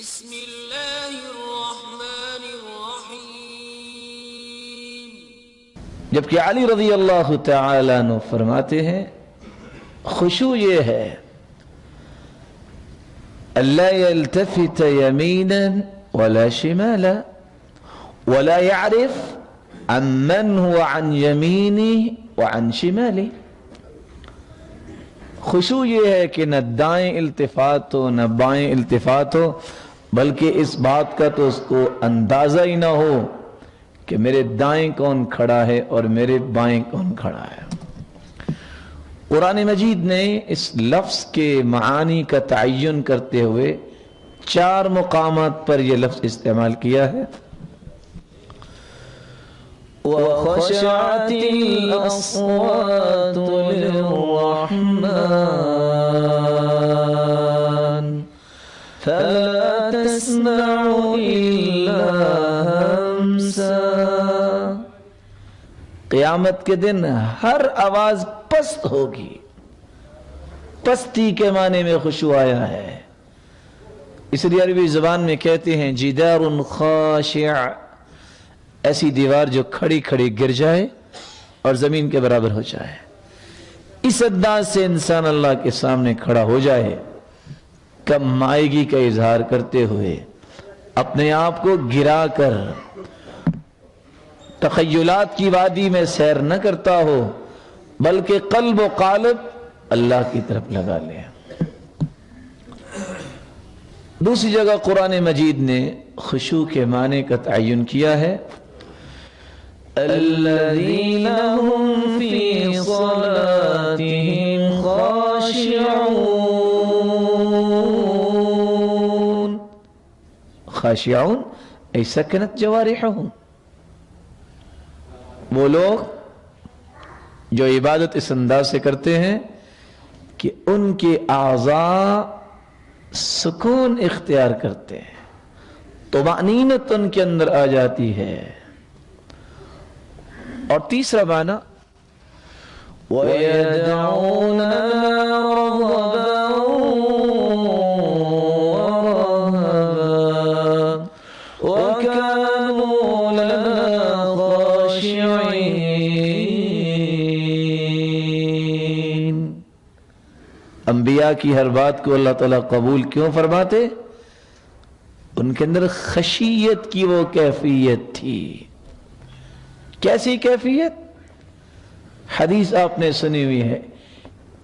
بسم اللہ الرحمن الرحیم۔ جبکہ علی رضی اللہ تعالیٰ عنہ فرماتے ہیں خشوع یہ ہے اللہ يلتفت يمينا ولا شمالا ولا يعرف عمن هو عن يمينه وعن شماله۔ خشوع یہ ہے کہ نہ دائیں التفات ہو نہ بائیں التفات ہو، بلکہ اس بات کا تو اس کو اندازہ ہی نہ ہو کہ میرے دائیں کون کھڑا ہے اور میرے بائیں کون کھڑا ہے۔ قرآن مجید نے اس لفظ کے معانی کا تعین کرتے ہوئے 4 مقامات پر یہ لفظ استعمال کیا ہے۔ وَخَشَعَتِ الْأَصْوَاتُ لِلرَّحْمَنِ فَلَا تَسْمَعُ إِلَّا هَمْسًا۔ قیامت کے دن ہر آواز پست ہوگی۔ پستی کے معنی میں خشوع آیا ہے، اس لیے عربی زبان میں کہتے ہیں جدار خاشع، ایسی دیوار جو کھڑی کھڑی گر جائے اور زمین کے برابر ہو جائے۔ اس انداز سے انسان اللہ کے سامنے کھڑا ہو جائے، کم مائیگی کا اظہار کرتے ہوئے اپنے آپ کو گرا کر تخیلات کی وادی میں سیر نہ کرتا ہو، بلکہ قلب و قالب اللہ کی طرف لگا لے۔ دوسری جگہ قرآن مجید نے خشوع کے معنی کا تعین کیا ہے الذین هم فی صلاتهم خاشعون۔ خاشعون ای سکنت جوارحهم، وہ لوگ جو عبادت اس انداز سے کرتے ہیں کہ ان کے اعضاء سکون اختیار کرتے ہیں، طمأنینت ان کے اندر آ جاتی ہے۔ اور تیسرا معنی وَيَدْعُونَنَا رَغَبًا وَرَهَبًا وَكَانُوا لَنَا خَاشِعِينَ۔ انبیاء کی ہر بات کو اللہ تعالیٰ قبول کیوں فرماتے؟ ان کے اندر خشیت کی وہ کیفیت تھی۔ کیسی کیفیت؟ حدیث آپ نے سنی ہوئی ہے،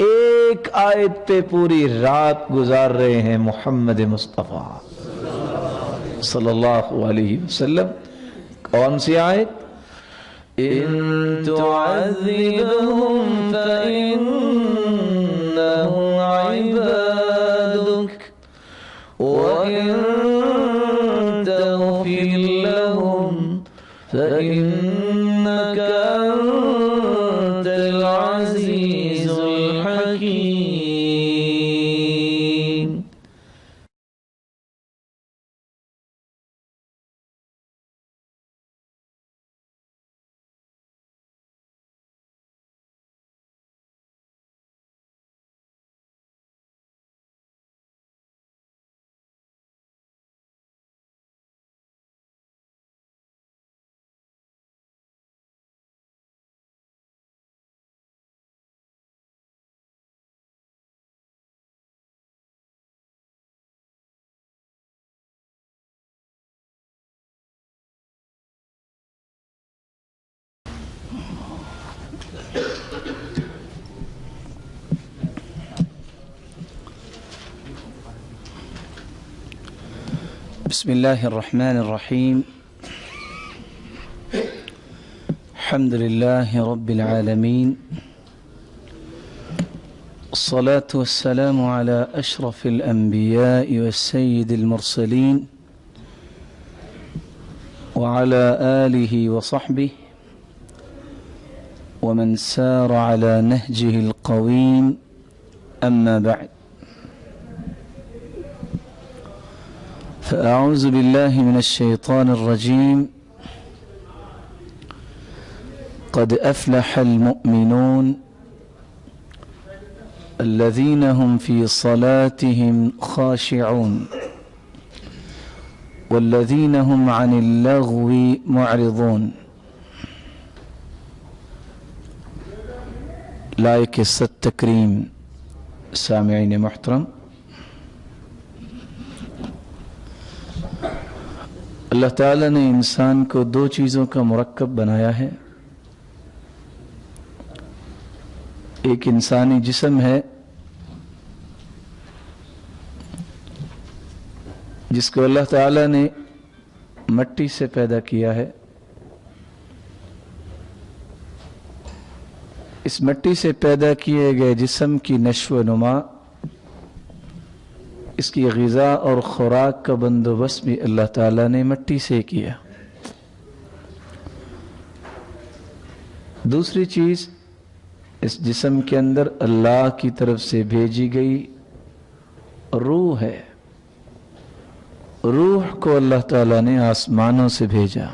ایک آیت پہ پوری رات گزار رہے ہیں محمد مصطفیٰ صلی اللہ علیہ وسلم۔ کون سی آیت؟ إن تعذبهم فإنهم عبادك وإن تغفر لهم فإنك أنت العزيز الحكيم۔ بسم اللہ الرحمن الرحیم، الحمد للہ رب العالمین، الصلاة والسلام على أشرف الأنبياء والسيد المرسلين وعلى آله وصحبه ومن سار على نهجه القويم، أما بعد، فأعوذ بالله من الشيطان الرجيم، قد أفلح المؤمنون الذين هم في صلاتهم خاشعون۔ والذین هم عن اللغو معرضون. لائق ست تکریم سامعین محترم، اللہ تعالیٰ نے انسان کو دو چیزوں کا مرکب بنایا ہے. ایک انسانی جسم ہے جس کو اللہ تعالیٰ نے مٹی سے پیدا کیا ہے. اس مٹی سے پیدا کیے گئے جسم کی نشو و نما، اس کی غذا اور خوراک کا بندوبست بھی اللہ تعالیٰ نے مٹی سے کیا. دوسری چیز، اس جسم کے اندر اللہ کی طرف سے بھیجی گئی روح ہے. روح کو اللہ تعالیٰ نے آسمانوں سے بھیجا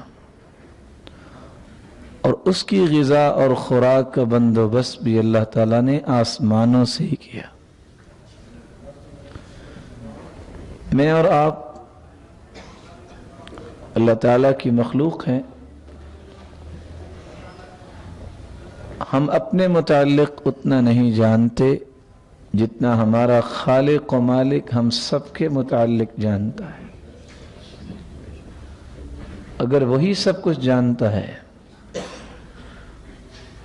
اور اس کی غذا اور خوراک کا بندوبست بھی اللہ تعالیٰ نے آسمانوں سے ہی کیا. میں اور آپ اللہ تعالیٰ کی مخلوق ہیں. ہم اپنے متعلق اتنا نہیں جانتے جتنا ہمارا خالق و مالک ہم سب کے متعلق جانتا ہے. اگر وہی سب کچھ جانتا ہے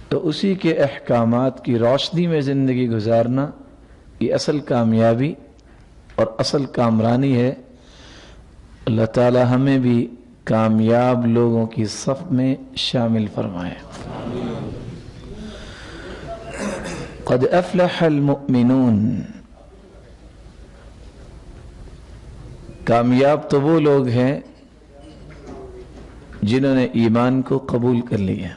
تو اسی کے احکامات کی روشنی میں زندگی گزارنا یہ اصل کامیابی اور اصل کامرانی ہے. اللہ تعالی ہمیں بھی کامیاب لوگوں کی صف میں شامل فرمائے. قد افلح المؤمنون. کامیاب تو وہ لوگ ہیں جنہوں نے ایمان کو قبول کر لیا.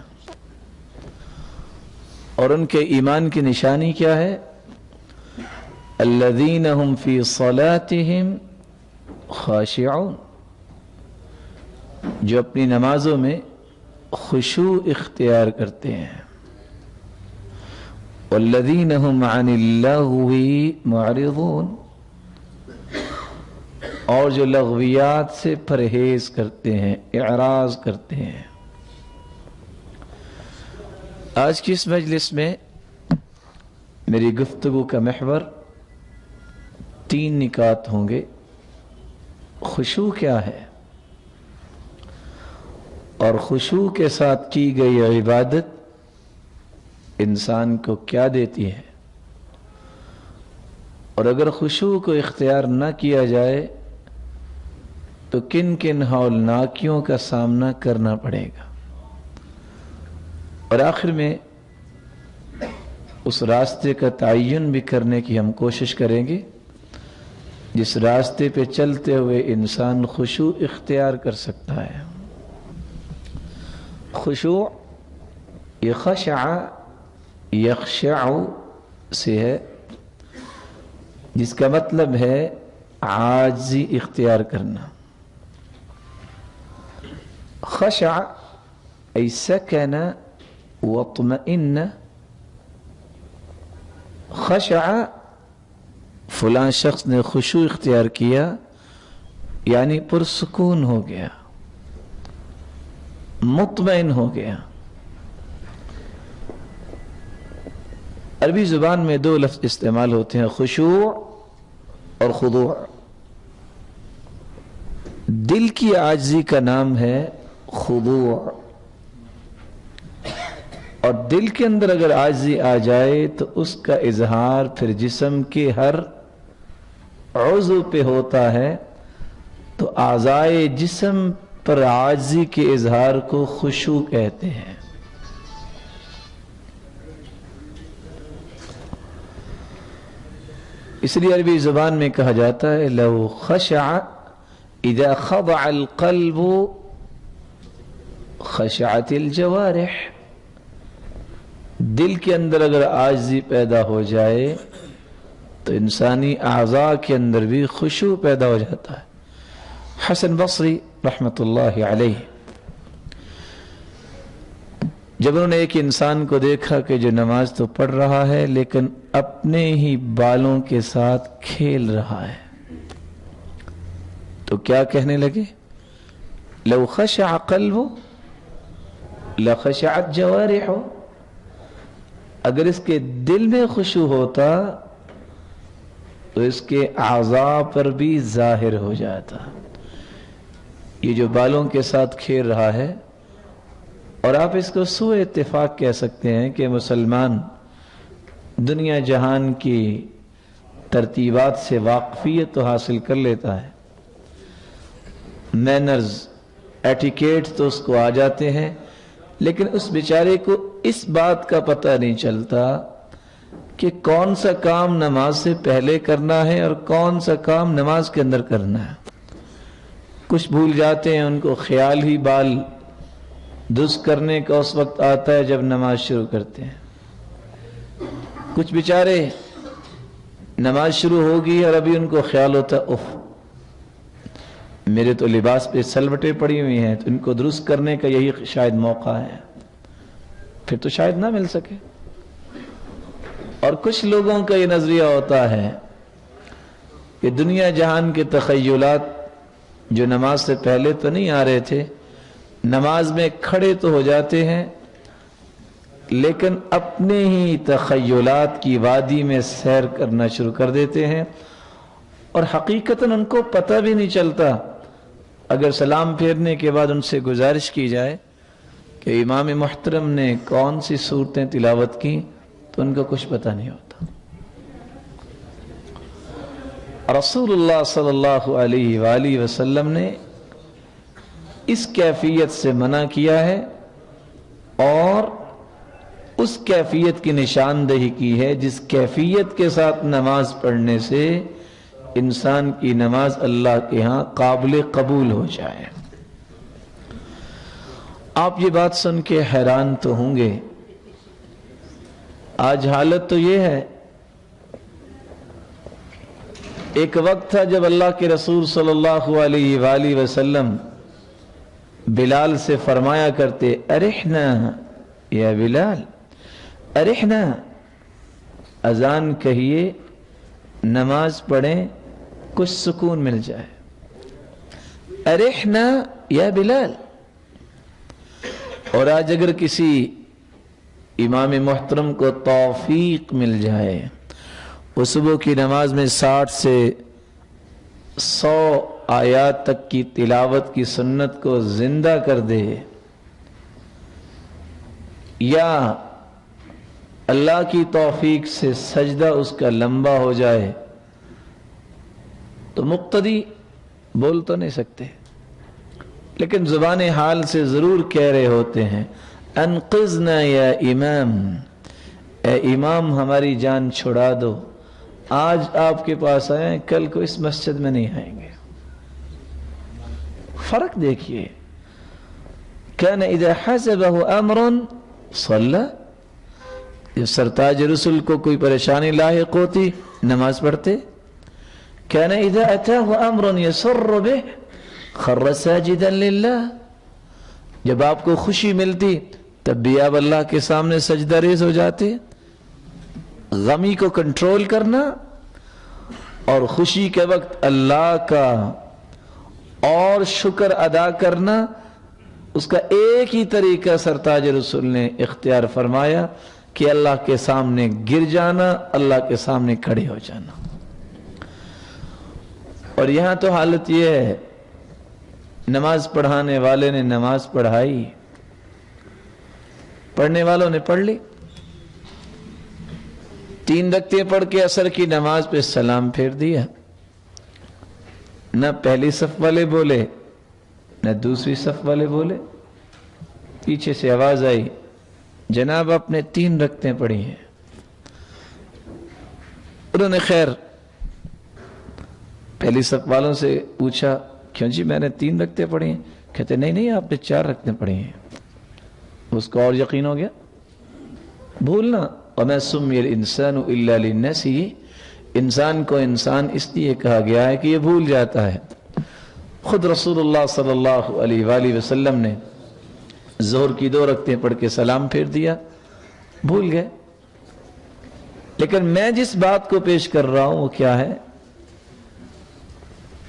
اور ان کے ایمان کی نشانی کیا ہے؟ الذین هم فی صلاتهم خاشعون. جو اپنی نمازوں میں خشوع اختیار کرتے ہیں. والذین هم عن اللغو معرضون. اور جو لغویات سے پرہیز کرتے ہیں، اعراض کرتے ہیں. آج کی اس مجلس میں میری گفتگو کا محور 3 نکات ہوں گے. خشوع کیا ہے اور خشوع کے ساتھ کی گئی عبادت انسان کو کیا دیتی ہے، اور اگر خشوع کو اختیار نہ کیا جائے تو کن کن ہولناکیوں کا سامنا کرنا پڑے گا. اور آخر میں اس راستے کا تعین بھی کرنے کی ہم کوشش کریں گے جس راستے پہ چلتے ہوئے انسان خشوع اختیار کر سکتا ہے. خشوع یہ خشع یخشع سے ہے، جس کا مطلب ہے عاجزی اختیار کرنا. خشع ای سکن واطمئن. خشع فلاں شخص نے خشوع اختیار کیا یعنی پرسکون ہو گیا، مطمئن ہو گیا. عربی زبان میں 2 لفظ استعمال ہوتے ہیں، خشوع اور خضوع. دل کی عاجزی کا نام ہے خضوع، اور دل کے اندر اگر عاجزی آ جائے تو اس کا اظہار پھر جسم کے ہر عضو پہ ہوتا ہے. تو اعضائے جسم پر عاجزی کے اظہار کو خشوع کہتے ہیں. اس لیے عربی زبان میں کہا جاتا ہے لو خشع اذا خضع القلب خشعت الجوارح. دل کے اندر اگر عاجزی پیدا ہو جائے تو انسانی اعضاء کے اندر بھی خشوع پیدا ہو جاتا ہے. حسن بصری رحمت اللہ علیہ جب انہوں نے ایک انسان کو دیکھا کہ جو نماز تو پڑھ رہا ہے لیکن اپنے ہی بالوں کے ساتھ کھیل رہا ہے تو کیا کہنے لگے؟ لو خشع قلبه لخشعت جوارحه، اگر اس کے دل میں خشوع ہوتا تو اس کے اعضاء پر بھی ظاہر ہو جاتا۔ یہ جو بالوں کے ساتھ کھیل رہا ہے، اور آپ اس کو سوء اتفاق کہہ سکتے ہیں کہ مسلمان دنیا جہان کی ترتیبات سے واقفیت تو حاصل کر لیتا ہے، مینرز ایٹیکیٹ تو اس کو آ جاتے ہیں، لیکن اس بیچارے کو اس بات کا پتہ نہیں چلتا کہ کون سا کام نماز سے پہلے کرنا ہے اور کون سا کام نماز کے اندر کرنا ہے۔ کچھ بھول جاتے ہیں، ان کو خیال ہی بال درست کرنے کا اس وقت آتا ہے جب نماز شروع کرتے ہیں۔ کچھ بیچارے نماز شروع ہوگی اور ابھی ان کو خیال ہوتا ہے اف میرے تو لباس پہ سلوٹیں پڑی ہوئی ہیں، تو ان کو درست کرنے کا یہی شاید موقع ہے، پھر تو شاید نہ مل سکے۔ اور کچھ لوگوں کا یہ نظریہ ہوتا ہے کہ دنیا جہان کے تخیلات جو نماز سے پہلے تو نہیں آ رہے تھے، نماز میں کھڑے تو ہو جاتے ہیں لیکن اپنے ہی تخیلات کی وادی میں سیر کرنا شروع کر دیتے ہیں، اور حقیقتاً ان کو پتہ بھی نہیں چلتا۔ اگر سلام پھیرنے کے بعد ان سے گزارش کی جائے کہ امام محترم نے کون سی صورتیں تلاوت کی تو ان کو کچھ پتہ نہیں ہوتا۔ رسول اللہ صلی اللہ علیہ وآلہ وسلم نے اس کیفیت سے منع کیا ہے اور اس کیفیت کی نشاندہی کی ہے جس کیفیت کے ساتھ نماز پڑھنے سے انسان کی نماز اللہ کے ہاں قابل قبول ہو جائے۔ آپ یہ بات سن کے حیران تو ہوں گے، آج حالت تو یہ ہے، ایک وقت تھا جب اللہ کے رسول صلی اللہ علیہ وآلہ وسلم بلال سے فرمایا کرتے ارحنا یا بلال، ارحنا، اذان کہیے، نماز پڑھیں، کچھ سکون مل جائے۔ ارحنا یا بلال۔ اور آج اگر کسی امام محترم کو توفیق مل جائے وہ صبح کی نماز میں 60 سے 100 آیات تک کی تلاوت کی سنت کو زندہ کر دے، یا اللہ کی توفیق سے سجدہ اس کا لمبا ہو جائے، تو مقتدی بول تو نہیں سکتے لیکن زبان حال سے ضرور کہہ رہے ہوتے ہیں انقذنا یا امام، اے امام ہماری جان چھڑا دو، آج آپ کے پاس آئے، کل کو اس مسجد میں نہیں آئیں گے۔ فرق دیکھیے، کان اذا حسبه امر صلی، جب سرتاج رسول کو کوئی پریشانی لاحق ہوتی نماز پڑھتے۔ کان اذا اتاه امر يسر به خر ساجدا للہ، جب آپ کو خوشی ملتی تب بھی آپ اللہ کے سامنے سجدہ ریز ہو جاتے۔ غمی کو کنٹرول کرنا اور خوشی کے وقت اللہ کا اور شکر ادا کرنا، اس کا ایک ہی طریقہ سرتاج رسول نے اختیار فرمایا کہ اللہ کے سامنے گر جانا، اللہ کے سامنے کھڑے ہو جانا۔ اور یہاں تو حالت یہ ہے، نماز پڑھانے والے نے نماز پڑھائی، پڑھنے والوں نے پڑھ لی، 3 رکعتیں پڑھ کے عصر کی نماز پہ سلام پھیر دیا، نہ پہلی صف والے بولے نہ دوسری صف والے بولے، پیچھے سے آواز آئی جناب آپ نے 3 رکعتیں پڑھی ہیں۔ انہوں نے خیر پہلی صف والوں سے پوچھا کیوں جی میں نے 3 رکعتیں پڑھی ہیں؟ کہتے نہیں آپ نے 4 رکعتیں پڑھی ہیں۔ اس کو اور یقین ہو گیا، بھولنا۔ وَمَا سُمِّيَ الْإِنسَانُ إِلَّا لِلنَّسِهِ، انسان کو انسان اس لیے کہا گیا ہے کہ یہ بھول جاتا ہے۔ خود رسول اللہ صلی اللہ علیہ وآلہ وسلم نے ظہر کی 2 رکعتیں پڑھ کے سلام پھیر دیا، بھول گئے۔ لیکن میں جس بات کو پیش کر رہا ہوں وہ کیا ہے؟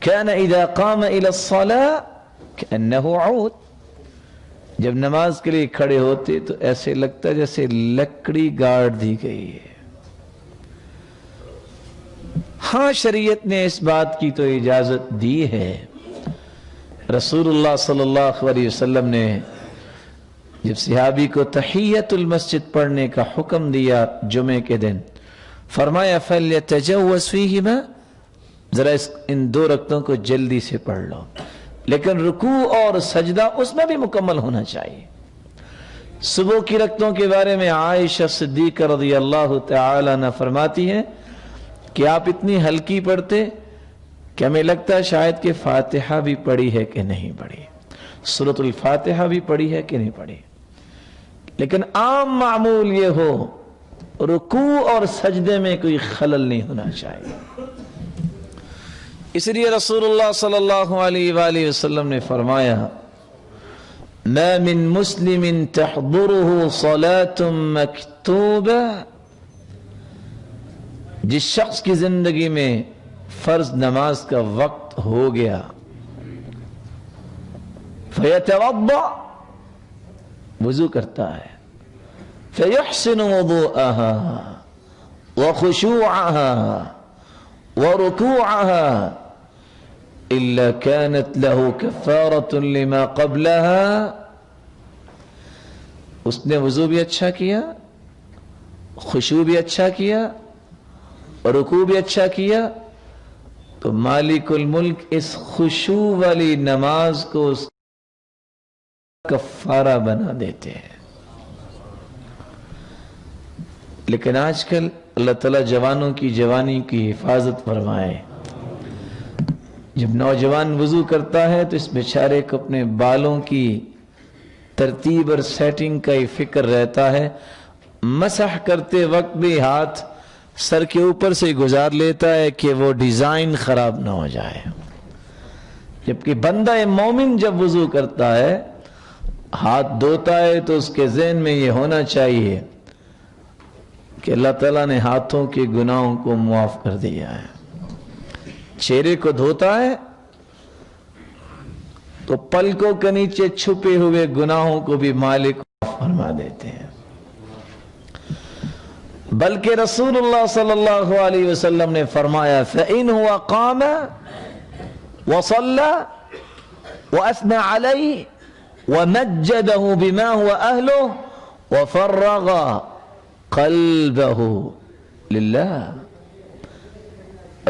كان إذا قام إلى الصلاة كأنه عود، جب نماز کے لیے کھڑے ہوتے تو ایسے لگتا جیسے لکڑی گاڑ دی گئی ہے۔ ہاں شریعت نے اس بات کی تو اجازت دی ہے۔ رسول اللہ صلی اللہ علیہ وسلم نے جب صحابی کو تحیت المسجد پڑھنے کا حکم دیا جمعے کے دن، فرمایا فَلْيَتَجَوَّزْ فِيهِمَا، ذرا ان 2 رکعتوں کو جلدی سے پڑھ لو، لیکن رکوع اور سجدہ اس میں بھی مکمل ہونا چاہیے۔ صبح کی رکعتوں کے بارے میں عائشہ صدیقہ رضی اللہ تعالی عنہ فرماتی ہیں کہ آپ اتنی ہلکی پڑھتے کہ ہمیں لگتا ہے شاید کہ فاتحہ بھی پڑھی ہے کہ نہیں پڑھی، سورۃ الفاتحہ بھی پڑھی ہے کہ نہیں پڑھی، لیکن عام معمول یہ ہو رکوع اور سجدے میں کوئی خلل نہیں ہونا چاہیے۔ اس لیے رسول اللہ صلی اللہ علیہ وآلہ وسلم نے فرمایا ما من مسلم تحضره صلاة مکتوبہ، جس شخص کی زندگی میں فرض نماز کا وقت ہو گیا، فیتوضأ، وضو کرتا ہے، فیحسن وضوءها وخشوعها وركوعها إلا كانت له كفارة لما قبلها، اس نے وضو بھی اچھا کیا، خشوع بھی اچھا کیا، رکوع بھی اچھا کیا، تو مالک الملک اس خشوع والی نماز کو اس کفارہ بنا دیتے ہیں۔ لیکن آج کل اللہ تعالیٰ جوانوں کی جوانی کی حفاظت فرمائے، جب نوجوان وضو کرتا ہے تو اس بیچارے کو اپنے بالوں کی ترتیب اور سیٹنگ کا ہی فکر رہتا ہے، مسح کرتے وقت بھی ہاتھ سر کے اوپر سے گزار لیتا ہے کہ وہ ڈیزائن خراب نہ ہو جائے۔ جبکہ بندہ مومن جب وضو کرتا ہے، ہاتھ دھوتا ہے، تو اس کے ذہن میں یہ ہونا چاہیے کہ اللہ تعالیٰ نے ہاتھوں کے گناہوں کو معاف کر دیا ہے۔ چہرے کو دھوتا ہے تو پلکوں کے نیچے چھپے ہوئے گناہوں کو بھی مالک معاف فرما دیتے ہیں۔ بلکہ رسول اللہ صلی اللہ علیہ وسلم نے فرمایا فَإِنْ هُوَ قَامَ وَصَلَّى وَأَثْنَى عَلَيْهِ وَمَجَّدَهُ بِمَا هُوَ أَهْلُهُ وَفَرَّغَ قَلْبَهُ لِلَّهِ،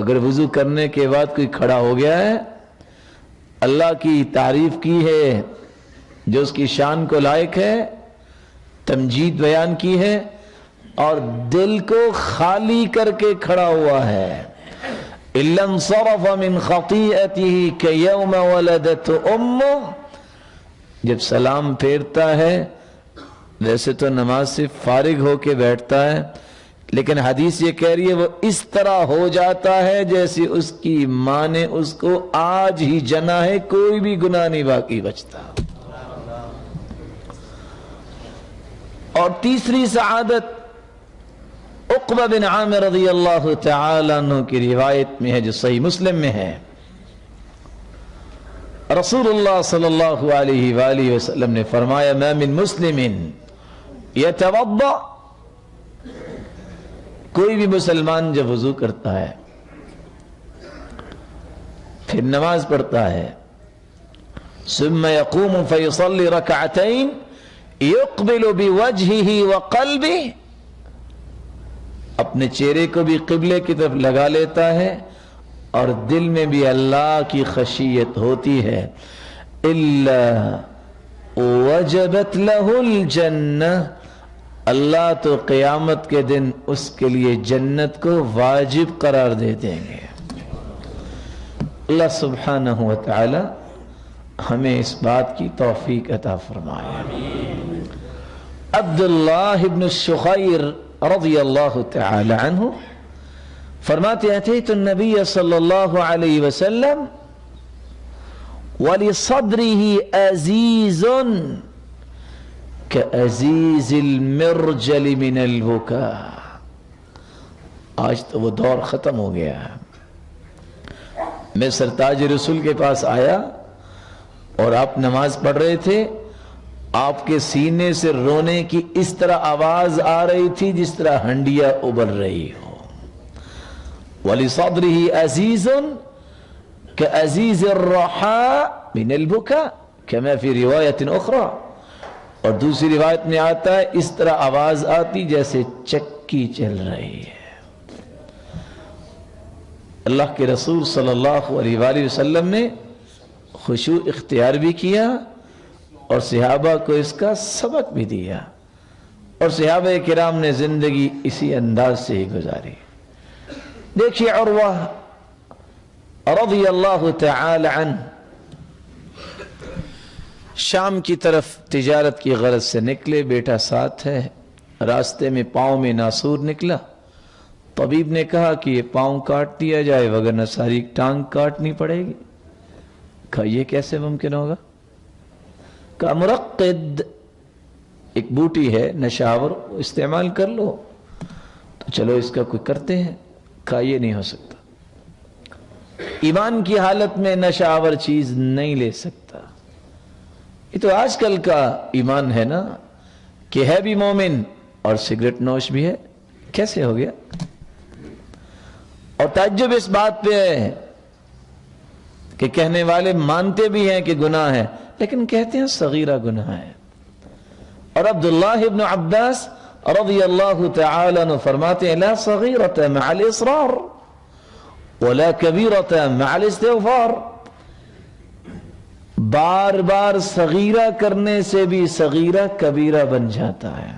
اگر وضو کرنے کے بعد کوئی کھڑا ہو گیا ہے، اللہ کی تعریف کی ہے جو اس کی شان کو لائق ہے، تمجید بیان کی ہے، اور دل کو خالی کر کے کھڑا ہوا ہے، إِلَّا انصَرَفَ مِنْ خَطِيئَتِهِ كَيَوْمَ وَلَدَتْهُ أُمُّهُ، جب سلام پھیرتا ہے ویسے تو نماز سے فارغ ہو کے بیٹھتا ہے، لیکن حدیث یہ کہہ رہی ہے وہ اس طرح ہو جاتا ہے جیسے اس کی ماں نے اس کو آج ہی جنا ہے، کوئی بھی گناہ نہیں باقی بچتا۔ اور تیسری سعادت عقبہ بن عامر رضی اللہ تعالی عنہ کی روایت میں ہے جو صحیح مسلم میں ہے، رسول اللہ صلی اللہ علیہ وآلہ وسلم نے فرمایا ما من مسلم یتوضأ، کوئی بھی مسلمان جب وضو کرتا ہے پھر نماز پڑھتا ہے، ثم يقوم فيصلي ركعتين يقبل بوجهه وقلبه، اپنے چہرے کو بھی قبلے کی طرف لگا لیتا ہے اور دل میں بھی اللہ کی خشیت ہوتی ہے، الا وجبت له الجنہ، اللہ تو قیامت کے دن اس کے لیے جنت کو واجب قرار دے دیں گے۔ اللہ سبحانہ و تعالی ہمیں اس بات کی توفیق عطا فرمائے۔ عبداللہ ابن الشخیر رضی اللہ تعالی عنہ فرماتے اتیت النبی صلی اللہ علیہ وسلم وَلِصَدْرِهِ عَزِيزٌ كَعَزِيزِ الْمِرْجَلِ مِنَ الْبُكَاءِ، آج تو وہ دور ختم ہو گیا ہے، میں سرتاج رسول کے پاس آیا اور آپ نماز پڑھ رہے تھے، آپ کے سینے سے رونے کی اس طرح آواز آ رہی تھی جس طرح ہنڈیا ابل رہی ہو۔ وَلِصَدْرِهِ عَزِيزٌ كَعَزِيزِ الرَّحَاءِ مِنَ الْبُكَاءِ كَمَا فِي رِوَایَةٍ أُخْرَى، اور دوسری روایت میں آتا ہے اس طرح آواز آتی جیسے چکی چل رہی ہے۔ اللہ کے رسول صلی اللہ علیہ وآلہ وسلم نے خشوع اختیار بھی کیا اور صحابہ کو اس کا سبق بھی دیا، اور صحابہ کرام نے زندگی اسی انداز سے ہی گزاری۔ دیکھیے عروہ رضی اللہ تعالی عنہ شام کی طرف تجارت کی غرض سے نکلے، بیٹا ساتھ ہے، راستے میں پاؤں میں ناسور نکلا، طبیب نے کہا کہ یہ پاؤں کاٹ دیا جائے وگرنہ ساری ٹانگ کاٹنی پڑے گی۔ کہا یہ کیسے ممکن ہوگا؟ کہا مرقد ایک بوٹی ہے نشاور، استعمال کر لو، تو چلو اس کا کوئی کرتے ہیں۔ کہا یہ نہیں ہو سکتا، ایمان کی حالت میں نشاور چیز نہیں لے سکتا۔ یہ تو آج کل کا ایمان ہے نا کہ ہے بھی مومن اور سگریٹ نوش بھی ہے، کیسے ہو گیا؟ اور تعجب اس بات پہ ہے کہ کہنے والے مانتے بھی ہیں کہ گناہ ہے لیکن کہتے ہیں صغیرہ گناہ ہے۔ اور عبداللہ ابن عباس رضی اللہ تعالی عنہ فرماتے ہیں لا صغیرۃ مع الاصرار ولا کبیرۃ مع الاستغفار، بار بار صغیرہ کرنے سے بھی صغیرہ کبیرہ بن جاتا ہے،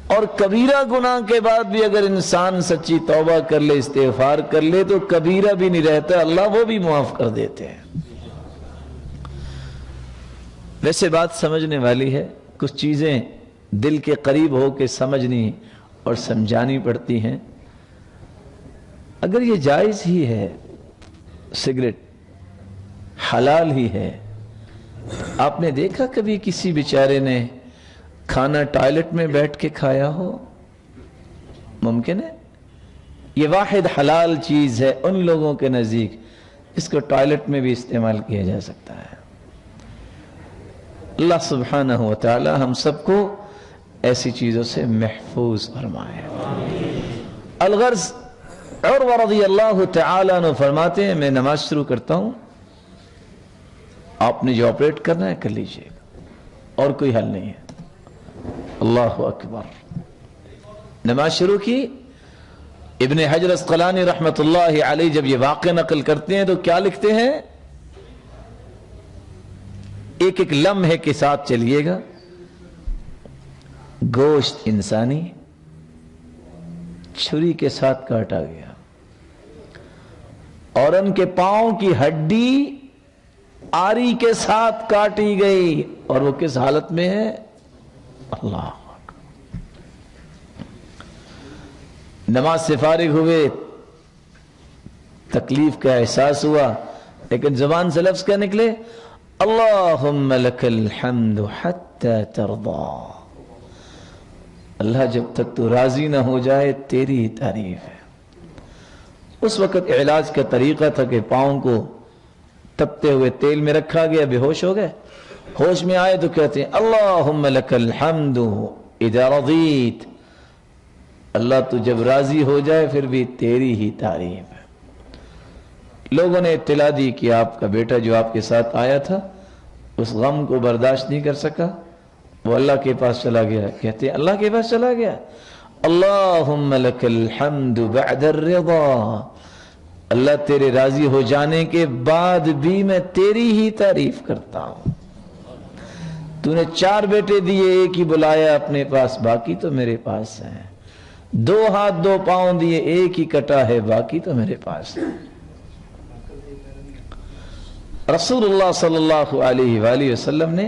اور کبیرہ گناہ کے بعد بھی اگر انسان سچی توبہ کر لے، استغفار کر لے تو کبیرہ بھی نہیں رہتا، اللہ وہ بھی معاف کر دیتے ہیں۔ ویسے بات سمجھنے والی ہے، کچھ چیزیں دل کے قریب ہو کے سمجھنی اور سمجھانی پڑتی ہیں۔ اگر یہ جائز ہی ہے، سگریٹ حلال ہی ہے، آپ نے دیکھا کبھی کسی بیچارے نے کھانا ٹوائلٹ میں بیٹھ کے کھایا ہو؟ ممکن ہے؟ یہ واحد حلال چیز ہے ان لوگوں کے نزدیک، اس کو ٹوائلٹ میں بھی استعمال کیا جا سکتا ہے۔ اللہ سبحانہ و تعالی ہم سب کو ایسی چیزوں سے محفوظ فرمائے۔ الغرض عروہ رضی اللہ تعالی عنہ فرماتے ہیں میں نماز شروع کرتا ہوں، آپ نے جو آپریٹ کرنا ہے کر لیجئے گا، اور کوئی حل نہیں ہے۔ اللہ اکبر، نماز شروع کی۔ ابن حجر اسقلانی رحمت اللہ علیہ جب یہ واقعہ نقل کرتے ہیں تو کیا لکھتے ہیں؟ ایک ایک لمحے کے ساتھ چلیے گا، گوشت انسانی چھری کے ساتھ کاٹا گیا، اور ان کے پاؤں کی ہڈی آری کے ساتھ کاٹی گئی، اور وہ کس حالت میں ہے؟ اللہ۔ نماز سے فارغ ہوئے، تکلیف کا احساس ہوا، لیکن زبان سے لفظ کیا نکلے؟ اللہم لک الحمد حتی ترضا، اللہ جب تک تو راضی نہ ہو جائے تیری ہی تعریف ہے۔ اس وقت علاج کا طریقہ تھا کہ پاؤں کو تپتے ہوئے تیل میں رکھا گیا، بے ہوش ہو گئے، ہوش میں آئے تو کہتے ہیں اللہم لک الحمد اذا رضیت، اللہ تو جب راضی ہو جائے پھر بھی تیری ہی تعریف ہے۔ لوگوں نے اطلاع دی کہ آپ کا بیٹا جو آپ کے ساتھ آیا تھا اس غم کو برداشت نہیں کر سکا، وہ اللہ کے پاس چلا گیا۔ کہتے ہیں اللہ کے پاس چلا گیا، اللہم لک الحمد بعد الرضا، اللہ تیرے راضی ہو جانے کے بعد بھی میں تیری ہی تعریف کرتا ہوں۔ تو نے 4 بیٹے دیے، ایک ہی بلایا اپنے پاس، باقی تو میرے پاس ہیں۔ 2 ہاتھ 2 پاؤں دیے، ایک ہی کٹا ہے، باقی تو میرے پاس ہے۔ رسول اللہ صلی اللہ علیہ وآلہ وسلم نے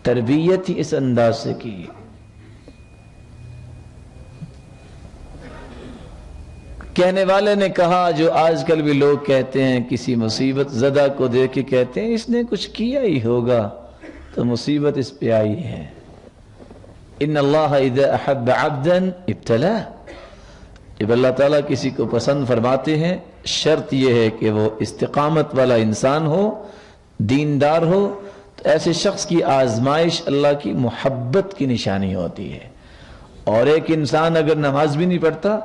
تربیت ہی اس انداز سے کی۔ کہنے والے نے کہا جو آج کل بھی لوگ کہتے ہیں، کسی مصیبت زدہ کو دیکھ کے کہتے ہیں اس نے کچھ کیا ہی ہوگا تو مصیبت اس پہ آئی ہے۔ ان اللہ اذا احب عبدا ابتلاه، جب اللہ تعالیٰ کسی کو پسند فرماتے ہیں شرط یہ ہے کہ وہ استقامت والا انسان ہو، دیندار ہو، تو ایسے شخص کی آزمائش اللہ کی محبت کی نشانی ہوتی ہے۔ اور ایک انسان اگر نماز بھی نہیں پڑھتا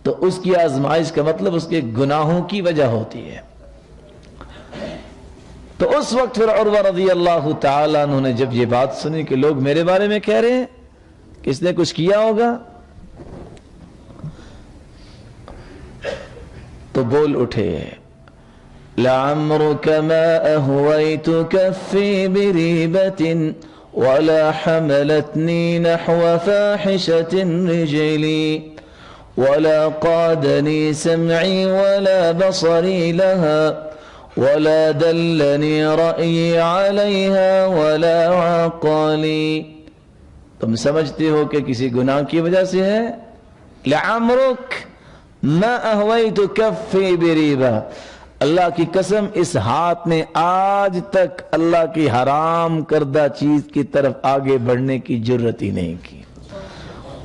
تو اس کی آزمائش کا مطلب اس کے گناہوں کی وجہ ہوتی ہے۔ تو اس وقت پھر عروہ رضی اللہ تعالیٰ عنہ نے جب یہ بات سنی کہ لوگ میرے بارے میں کہہ رہے ہیں کہ اس نے کچھ کیا ہوگا، تو بول اٹھے، لعمرك ما أهويت كفي بريبة ولا حملتني نحو فاحشة رجلي ولا قادني سمعي ولا بصري لها ولا دلني رأيي عليها ولا عقلي۔ تم سمجھتے ہو کہ کسی گناہ کی وجہ سے ہے؟ لعمرك ما أهويت كفي بريبة، اللہ کی قسم اس ہاتھ نے آج تک اللہ کی حرام کردہ چیز کی طرف آگے بڑھنے کی جرت ہی نہیں کی۔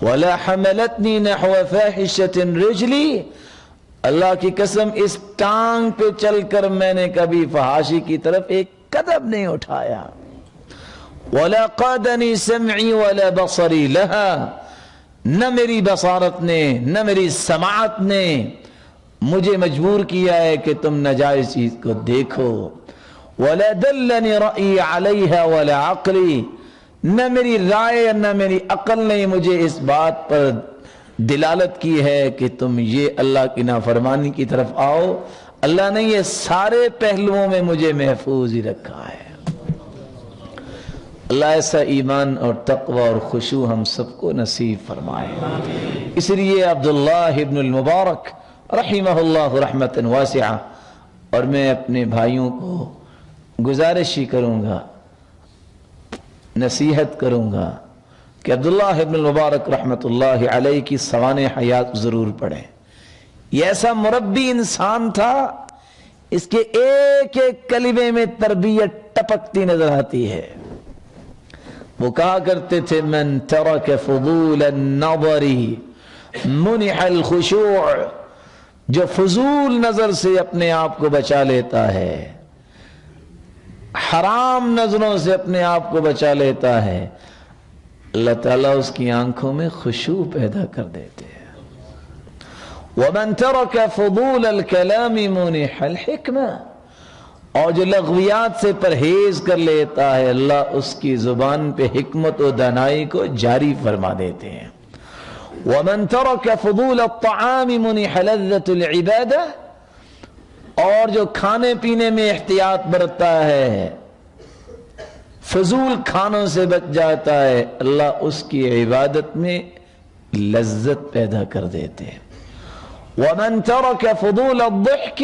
وَلَا حَمَلَتْنِي نَحْوَ فَاحِشَةٍ رِجْلِي، اللہ کی قسم اس ٹانگ پہ چل کر میں نے کبھی فحاشی کی طرف ایک قدم نہیں اٹھایا۔ وَلَا قَادَنِي سَمْعِي وَلَا بَصَرِي لَهَا، نہ میری بصارت نے نہ میری سماعت نے مجھے مجبور کیا ہے کہ تم ناجائز چیز کو دیکھو۔ وَلَا دَلَّنِي رَأْيِي عَلَيْهَا وَلَا عَقْلِي، نہ میری رائے نہ میری عقل نے مجھے اس بات پر دلالت کی ہے کہ تم یہ اللہ کی نافرمانی کی طرف آؤ۔ اللہ نے یہ سارے پہلوؤں میں مجھے محفوظ ہی رکھا ہے۔ اللہ ایسا ایمان اور تقوی اور خشوع ہم سب کو نصیب فرمائے۔ اس لیے عبداللہ ابن المبارک رحمہ اللہ رحمت واسعہ، اور میں اپنے بھائیوں کو گزارش ہی کروں گا، نصیحت کروں گا کہ عبداللہ ابن المبارک رحمت اللہ علیہ کی سوانح حیات ضرور پڑھیں۔ یہ ایسا مربی انسان تھا، اس کے ایک ایک کلمے میں تربیت ٹپکتی نظر آتی ہے۔ وہ کہا کرتے تھے، من ترک فضول النظر منح الخشوع، جو فضول نظر سے اپنے آپ کو بچا لیتا ہے، حرام نظروں سے اپنے آپ کو بچا لیتا ہے، اللہ تعالیٰ اس کی آنکھوں میں خشوع پیدا کر دیتے ہیں۔ وَمَن تَرَكَ فُضُولَ الْكَلَامِ مُنِحَ الْحِكْمَةِ، اور جو لغویات سے پرہیز کر لیتا ہے اللہ اس کی زبان پہ حکمت و دانائی کو جاری فرما دیتے ہیں۔ وَمَن تَرَكَ فُضُولَ الطَّعَامِ مُنِحَ لَذَّةُ الْعِبَادَةِ، اور جو کھانے پینے میں احتیاط برتتا ہے، فضول کھانوں سے بچ جاتا ہے، اللہ اس کی عبادت میں لذت پیدا کر دیتے ہیں۔ وَمَن تَرَكَ فُضُولَ الضِّحْكِ،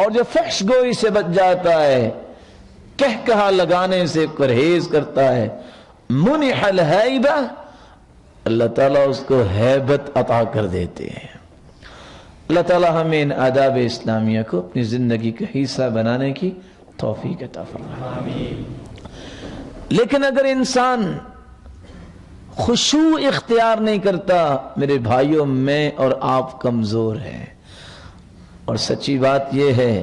اور جو فحش گوئی سے بچ جاتا ہے، کہا لگانے سے پرہیز کرتا ہے، مُنِحَ الْهَيْبَةِ، اللہ تعالیٰ اس کو ہیبت عطا کر دیتے ہیں۔ اللہ تعالیٰ ہمیں ان آداب اسلامیہ کو اپنی زندگی کا حصہ بنانے کی توفیق عطا فرمائے۔ لیکن اگر انسان خشوع اختیار نہیں کرتا، میرے بھائیوں میں اور آپ کمزور ہیں، اور سچی بات یہ ہے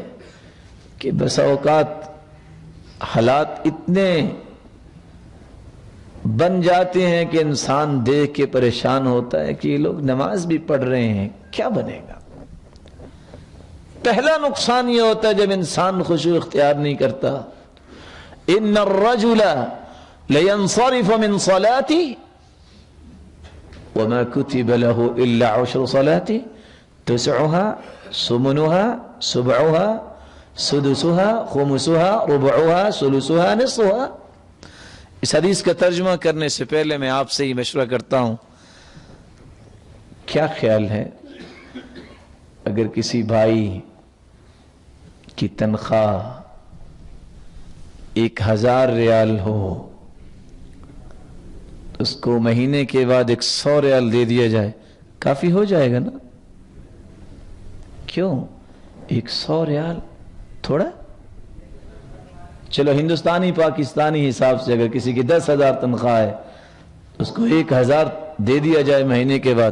کہ بسا اوقات حالات اتنے بن جاتے ہیں کہ انسان دیکھ کے پریشان ہوتا ہے کہ یہ لوگ نماز بھی پڑھ رہے ہیں، کیا بنے گا؟ پہلا نقصان یہ ہوتا ہے جب انسان خشوع اختیار نہیں کرتا، ان الرجل لینصرف من صلاتی وما كتب له الا عشر صلاتی تسعها ثمنها سبعها سدسها خمسها ربعها ثلثها نصفها۔ اس حدیث کا ترجمہ کرنے سے پہلے میں آپ سے ہی مشورہ کرتا ہوں، کیا خیال ہے اگر کسی بھائی کی تنخواہ 1000 ریال ہو، اس کو مہینے کے بعد 100 ریال دے دیا جائے، کافی ہو جائے گا نا؟ کیوں 100 ریال تھوڑا؟ چلو ہندوستانی پاکستانی حساب سے اگر کسی کی 10,000 تنخواہ ہے، اس کو 1,000 دے دیا جائے مہینے کے بعد،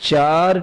4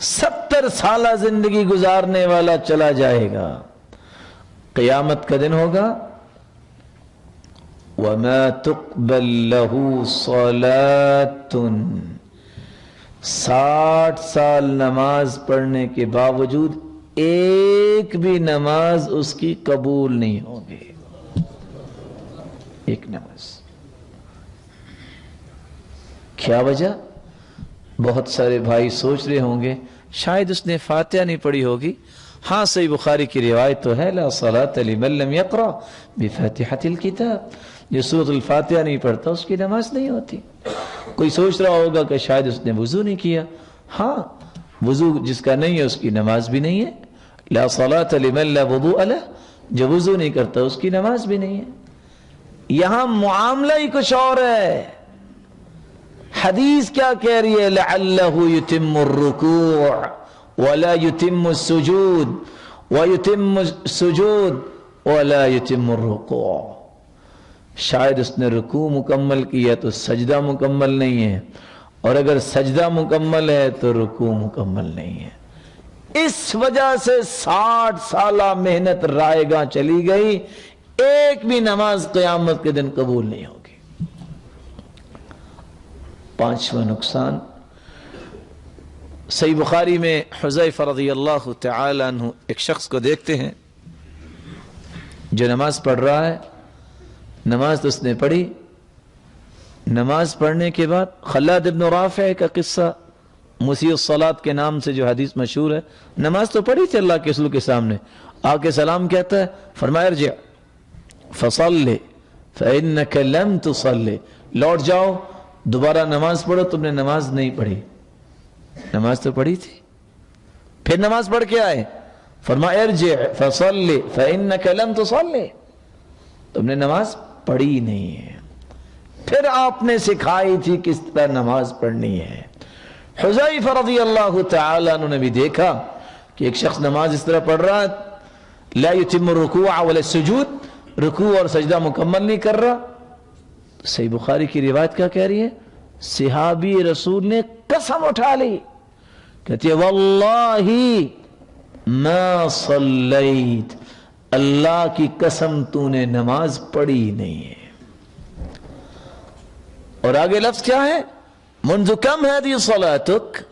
70 70 سالہ زندگی گزارنے والا چلا جائے گا، قیامت کا دن ہوگا وَمَا تُقْبَلْ لَهُ صَلَاتٌ، 60 سال نماز پڑھنے کے باوجود ایک بھی نماز اس کی قبول نہیں ہوگی، ایک نماز۔ کیا وجہ؟ بہت سارے بھائی سوچ رہے ہوں گے شاید اس نے فاتحہ نہیں پڑھی ہوگی۔ ہاں صحیح بخاری کی روایت تو ہے لا صلاۃ لمن لم یقرأ بفاتحۃ الکتاب، جو سورۃ الفاتحہ نہیں پڑھتا اس کی نماز نہیں ہوتی۔ کوئی سوچ رہا ہوگا کہ شاید اس نے وضو نہیں کیا، ہاں وضو جس کا نہیں ہے اس کی نماز بھی نہیں ہے، لا صلاۃ لمن لا وضوء لہ، جو وضو نہیں کرتا اس کی نماز بھی نہیں ہے۔ یہاں معاملہ ہی کچھ اور ہے۔ حدیث کیا کہہ رہی ہے؟ لعلہ یتم الرکوع ولا یتم السجود ویتم السجود ولا یتم الرکوع، شاید اس نے رکوع مکمل کیا تو سجدہ مکمل نہیں ہے، اور اگر سجدہ مکمل ہے تو رکوع مکمل نہیں ہے۔ اس وجہ سے 60 سالہ محنت رائے گاں چلی گئی، ایک بھی نماز قیامت کے دن قبول نہیں ہوگی۔ 5واں نقصان، صحیح بخاری میں حذیفہ رضی اللہ تعالی عنہ ایک شخص کو دیکھتے ہیں جو نماز پڑھ رہا ہے، نماز تو اس نے پڑھی، نماز پڑھنے کے بعد خلاد ابن رافع کا قصہ مسیء الصلاۃ کے نام سے جو حدیث مشہور ہے، نماز تو پڑھی تھی اللہ کے رسول کے سامنے، آ کے سلام کہتا ہے، فرمایا ارجع فصلی فإنک لم تصلی، لوٹ جاؤ دوبارہ نماز پڑھو، تم نے نماز نہیں پڑھی۔ نماز تو پڑھی تھی، پھر نماز پڑھ کے آئے، فرمایا ارجع فصلی فإنک لم تصلی، تم نے نماز پڑھی نہیں ہے۔ پھر آپ نے سکھائی تھی کس طرح نماز پڑھنی ہے۔ حذیفہ رضی اللہ تعالی عنہ نے بھی دیکھا کہ ایک شخص نماز اس طرح پڑھ رہا ہے، لا یتم الرکوع ولا السجود، رکوع اور سجدہ مکمل نہیں کر رہا۔ صحیح بخاری کی روایت کیا کہہ رہی ہے؟ صحابی رسول نے قسم اٹھا لی، کہتی ہے واللہ ما صلیت، اللہ کی قسم تو نے نماز پڑھی نہیں ہے۔ اور آگے لفظ کیا ہے؟ منذ کم هذه صلاتک،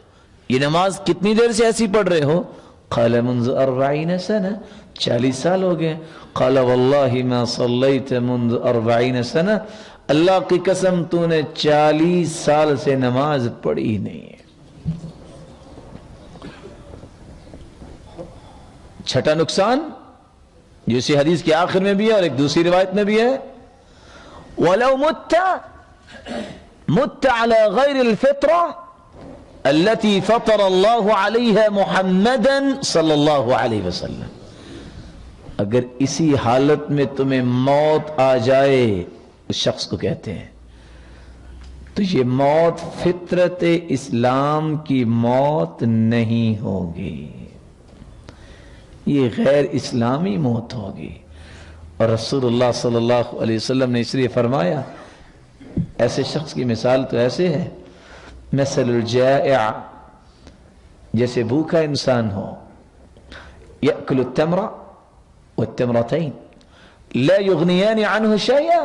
یہ نماز کتنی دیر سے ایسی پڑھ رہے ہو؟ قال منذ 40 سنہ، 40 سال ہو گئے۔ قال واللہ ما صلیت منذ 40 سنہ، اللہ کی قسم تو نے 40 سال سے نماز پڑھی نہیں ہے۔ چھٹا نقصان جو اسی حدیث کے آخر میں بھی ہے اور ایک دوسری روایت میں بھی ہے، وَلَوْ مُتَّ عَلَى غَيْرِ الْفِطْرَةِ الَّتِي فَطَرَ اللَّهُ عَلَيْهَا مُحَمَّدًا صلی اللہ علیہ وسلم، اگر اسی حالت میں تمہیں موت آ جائے، اس شخص کو کہتے ہیں، تو یہ موت فطرت اسلام کی موت نہیں ہوگی، یہ غیر اسلامی موت ہوگی۔ اور رسول اللہ صلی اللہ علیہ وسلم نے اس لیے فرمایا، ایسے شخص کی مثال تو ایسے ہے، مثل الجائع، جیسے بھوکا انسان ہو، یأکل التمر والتمرتین لا یغنیان عنہ شیئا،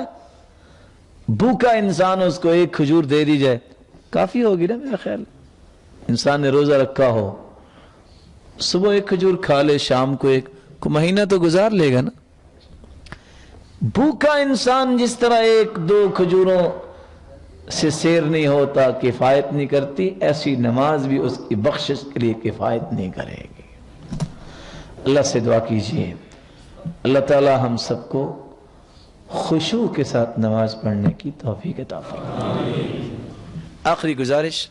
بھوکا انسان اس کو ایک کھجور دے دی جائے کافی ہوگی نا، میرا خیال انسان نے روزہ رکھا ہو، صبح ایک کھجور کھا لے، شام کو ایک، کو مہینہ تو گزار لے گا نا۔ بھوکا انسان جس طرح ایک دو کھجوروں سے سیر نہیں ہوتا، کفایت نہیں کرتی، ایسی نماز بھی اس کی بخشش کے لیے کفایت نہیں کرے گی۔ اللہ سے دعا کیجئے اللہ تعالی ہم سب کو خشوع کے ساتھ نماز پڑھنے کی توفیق عطا فرمائے۔ آخری گزارش،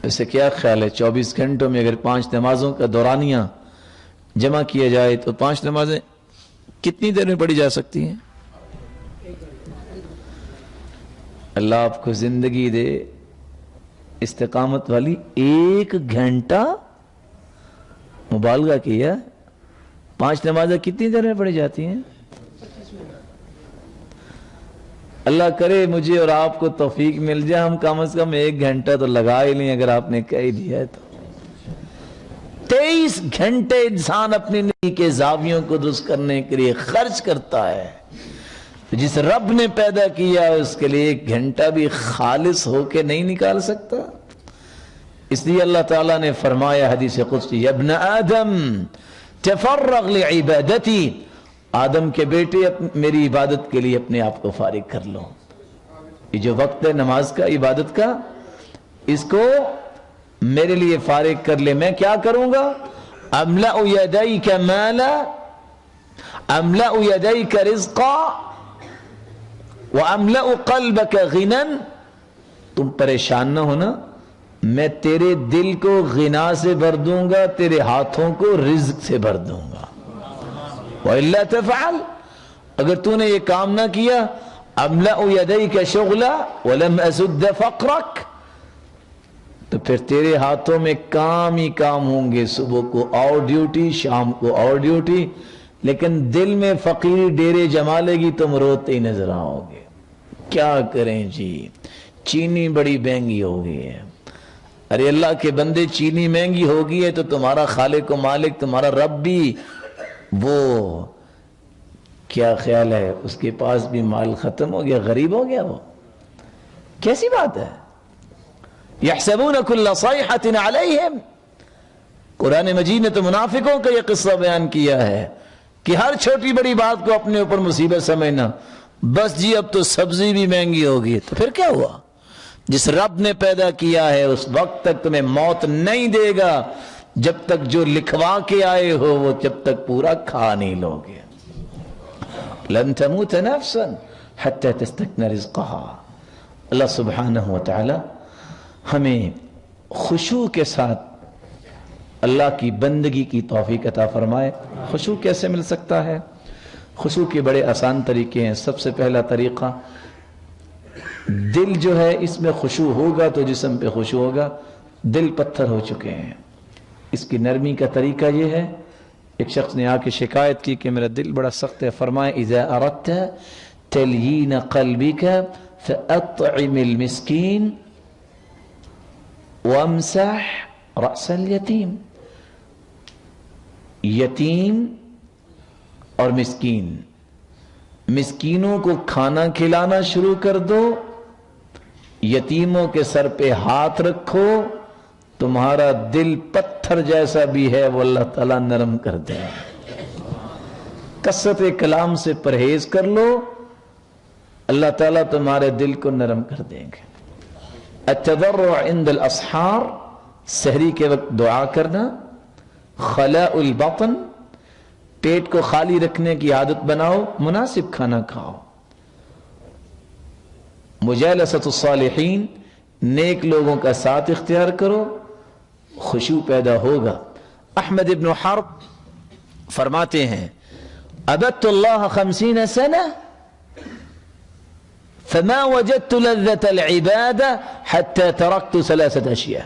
اسے کیا خیال ہے 24 گھنٹوں میں اگر 5 نمازوں کا دورانیہ جمع کیا جائے تو 5 نمازیں کتنی دیر میں پڑھی جا سکتی ہیں؟ اللہ آپ کو زندگی دے استقامت والی، 1 گھنٹہ مبالغہ کیا، 5 نمازیں کتنی دیر میں پڑھی جاتی ہیں؟ اللہ کرے مجھے اور آپ کو توفیق مل جائے، ہم کم از کم 1 گھنٹہ تو لگا ہی لیں، اگر آپ نے کہہ دیا ہے تو 23 گھنٹے انسان اپنی زندگی کے زاویوں کو درست کرنے کے لیے خرچ کرتا ہے، جس رب نے پیدا کیا اس کے لیے 1 گھنٹہ بھی خالص ہو کے نہیں نکال سکتا۔ اس لیے اللہ تعالیٰ نے فرمایا حدیث قدسی، یا ابن آدم تفرغ لعبادتی، آدم کے بیٹے میری عبادت کے لیے اپنے آپ کو فارغ کر لو۔ یہ جو وقت ہے نماز کا، عبادت کا، اس کو میرے لیے فارغ کر لے۔ میں کیا کروں گا؟ املأ یدیک مالا، املأ یدیک رزقا، واملأ قلبک غنا۔ تم پریشان نہ ہونا، میں تیرے دل کو غنا سے بھر دوں گا، تیرے ہاتھوں کو رزق سے بھر دوں گا۔ وَإِلَّا تَفْعَلْ، اگر تو نے یہ کام نہ کیا، املأ یدیک شغلا ولم اسد فقرک، تو پھر تیرے ہاتھوں میں کام ہی کام ہوں گے، صبح کو اور ڈیوٹی، شام کو اور ڈیوٹی، لیکن دل میں فقیری ڈیرے جما لے گی، تم روتے ہی نظر آؤ گے۔ کیا کریں جی، چینی بڑی مہنگی ہو گئی ہے۔ ارے اللہ کے بندے، چینی مہنگی ہو گئی ہے تو تمہارا خالق و مالک، تمہارا رب بھی، وہ کیا خیال ہے اس کے پاس بھی مال ختم ہو گیا، غریب ہو گیا؟ وہ کیسی بات ہے؟ یحسبون کل صیحۃ علیہم، قرآن مجید نے تو منافقوں کا یہ قصہ بیان کیا ہے کہ ہر چھوٹی بڑی بات کو اپنے اوپر مصیبت سمجھنا، بس جی اب تو سبزی بھی مہنگی ہوگی، تو پھر کیا ہوا؟ جس رب نے پیدا کیا ہے اس وقت تک تمہیں موت نہیں دے گا جب تک جو لکھوا کے آئے ہو وہ جب تک پورا کھا نہیں لو گے۔ لن تموت نفسا حتى تستكمل رزقها۔ اللہ سبحانہ وتعالی ہمیں خشوع کے ساتھ اللہ کی بندگی کی توفیق عطا فرمائے۔ خشوع کیسے مل سکتا ہے؟ خشوع کے بڑے آسان طریقے ہیں۔ سب سے پہلا طریقہ، دل جو ہے اس میں خشوع ہوگا تو جسم پہ خشوع ہوگا۔ دل پتھر ہو چکے ہیں، اس کی نرمی کا طریقہ یہ ہے، ایک شخص نے آ کے شکایت کی کہ میرا دل بڑا سخت ہے، فرمائے اذا اردت تلین قلبک فاطعم المسکین وامسح رأس الیتیم۔ یتیم اور مسکین، مسکینوں کو کھانا کھلانا شروع کر دو، یتیموں کے سر پہ ہاتھ رکھو، تمہارا دل پتھر جیسا بھی ہے وہ اللہ تعالیٰ نرم کر دے۔ کثرت کلام سے پرہیز کر لو، اللہ تعالیٰ تمہارے دل کو نرم کر دیں گے۔ التضرع عند الاسحار، سحری کے وقت دعا کرنا۔ خلاء البطن، پیٹ کو خالی رکھنے کی عادت بناؤ، مناسب کھانا کھاؤ۔ مجالسۃ الصالحین، نیک لوگوں کا ساتھ اختیار کرو، خشوع پیدا ہوگا۔ احمد ابن حرب فرماتے ہیں عبدت اللہ 50 سنہ فما وجدت لذة العبادة حتى تركت 3 اشیاء۔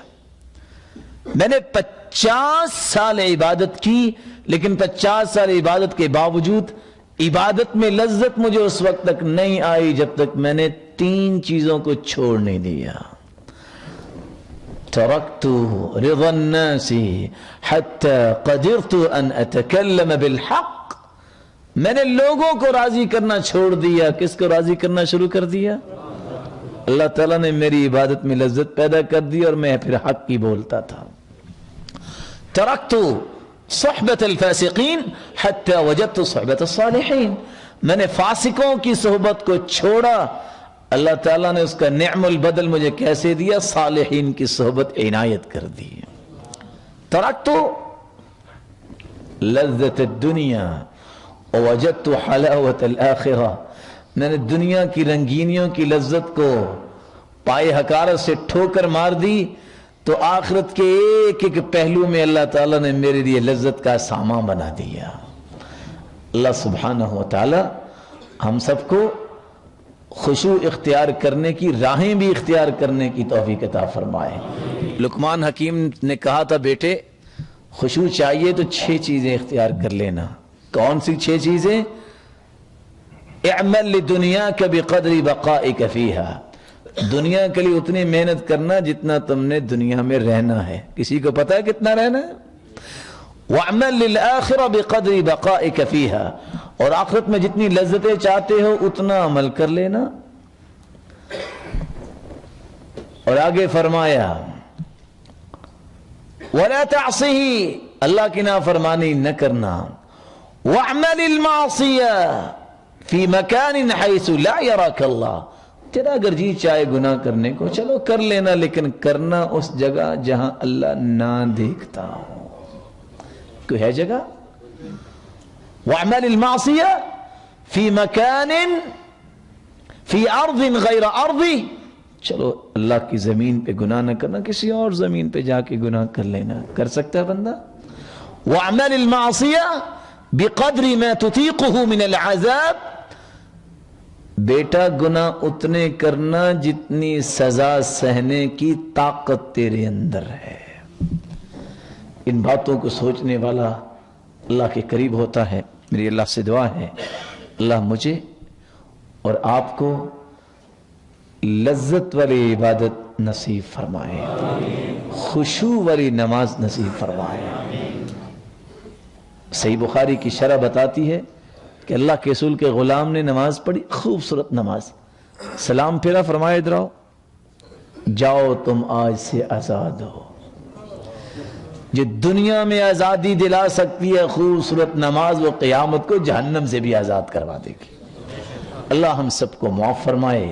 میں نے 50 سال عبادت کی، لیکن 50 سال عبادت کے باوجود عبادت میں لذت مجھے اس وقت تک نہیں آئی جب تک میں نے 3 چیزوں کو چھوڑ نہیں دیا۔ ترکت رضا الناس حتى قدرت ان اتکلم بالحق، میں نے لوگوں کو راضی کرنا چھوڑ دیا۔ کس کو راضی کرنا شروع کر دیا؟ اللہ تعالیٰ نے میری عبادت میں لذت پیدا کر دی اور میں پھر حق کی بولتا تھا۔ ترکت صحبت الفاسقین حتی وجدت صحبت الصالحین، میں نے فاسقوں کی صحبت کو چھوڑا، اللہ تعالیٰ نے اس کا نعم البدل مجھے کیسے دیا؟ صالحین کی صحبت عنایت کر دی۔ ترکت لذت الدنیا ووجدت حلاوت الآخرہ، میں نے دنیا کی رنگینیوں کی لذت کو پائے حقارت سے ٹھوکر مار دی تو آخرت کے ایک ایک پہلو میں اللہ تعالیٰ نے میرے لیے لذت کا سامان بنا دیا۔ اللہ سبحانہ وتعالی ہم سب کو خشوع اختیار کرنے کی راہیں بھی اختیار کرنے کی توفیق عطا فرمائے۔ لقمان حکیم نے کہا تھا بیٹے خشوع چاہیے تو 6 چیزیں اختیار کر لینا۔ کون سی 6 چیزیں؟ اعمل لدنیاک بقدر بقائک فیہا، دنیا کے لیے اتنی محنت کرنا جتنا تم نے دنیا میں رہنا ہے۔ کسی کو پتا ہے کتنا رہنا ہے؟ وَعْمَلْ لِلْآخِرَ بِقَدْرِ بَقَائِكَ فِيهَا، اور آخرت میں جتنی لذتیں چاہتے ہو اتنا عمل کر لینا۔ اور آگے فرمایا وَلَا تَعْصِهِ، اللہ کی نافرمانی نہ کرنا۔ وَعْمَلِ الْمَعْصِيَةِ فِي مَكَانٍ حَيْثُ لَا يَرَاكَ اللَّهُ، تیرا اگر جی چاہے گناہ کرنے کو چلو کر لینا، لیکن کرنا اس جگہ جہاں اللہ نہ دیکھتا ہو۔ کوئی ہے جگہ؟ وَعْمَلِ الْمَعْصِيَةِ فِي مَكَانٍ فِي أَرْضٍ غَيْرَ أَرْضِ، چلو اللہ کی زمین پہ گناہ نہ کرنا، کسی اور زمین پہ جا کے گناہ کر لینا، کر سکتا ہے بندہ۔ وَعْمَلِ الْمَعْصِيَةِ بِقَدْرِ مَا تُطِيقُهُ مِنَ الْعَذَابِ، بیٹا گناہ اتنے کرنا جتنی سزا سہنے کی طاقت تیرے اندر ہے۔ ان باتوں کو سوچنے والا اللہ کے قریب ہوتا ہے۔ میری اللہ سے دعا ہے اللہ مجھے اور آپ کو لذت والی عبادت نصیب فرمائے، خشوع والی نماز نصیب فرمائے۔ صحیح بخاری کی شرح بتاتی ہے کہ اللہ کے رسول کے غلام نے نماز پڑھی، خوبصورت نماز، سلام پھیرا، فرمایا ادھر آؤ، جاؤ تم آج سے آزاد ہو۔ جو دنیا میں آزادی دلا سکتی ہے خوبصورت نماز، وہ قیامت کو جہنم سے بھی آزاد کروا دے گی۔ اللہ ہم سب کو معاف فرمائے،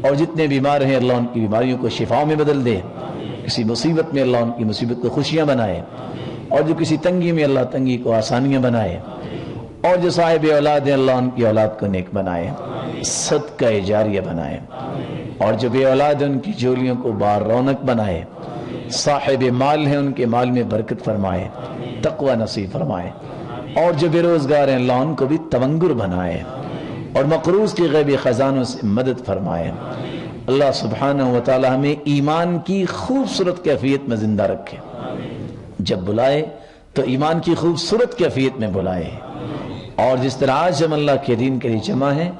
اور جتنے بیمار ہیں اللہ ان کی بیماریوں کو شفاؤں میں بدل دے، کسی مصیبت میں اللہ ان کی مصیبت کو خوشیاں بنائے، اور جو کسی تنگی میں اللہ تنگی کو آسانیاں بنائے، اور جو صاحب اولاد ہیں اللہ ان کی اولاد کو نیک بنائے، صدقہ جاریہ بنائے، اور جو بے اولاد ہیں ان کی جولیوں کو بار رونق بنائے، صاحب مال ہیں ان کے مال میں برکت فرمائے، تقوی نصیب فرمائے، اور جو بے روزگار ہیں اللہ ان کو بھی تونگر بنائے، اور مقروض کی غیبی خزانوں سے مدد فرمائے۔ اللہ سبحانہ وتعالی ہمیں ایمان کی خوبصورت کیفیت میں زندہ رکھے، جب بلائے تو ایمان کی خوبصورت کیفیت میں بلائے، اور جس طرح آج ہم اللہ کے دین کے لیے جمع ہیں،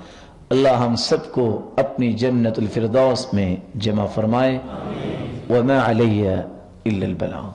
اللہ ہم سب کو اپنی جنت الفردوس میں جمع فرمائے۔ وما علیہ الا البلاغ۔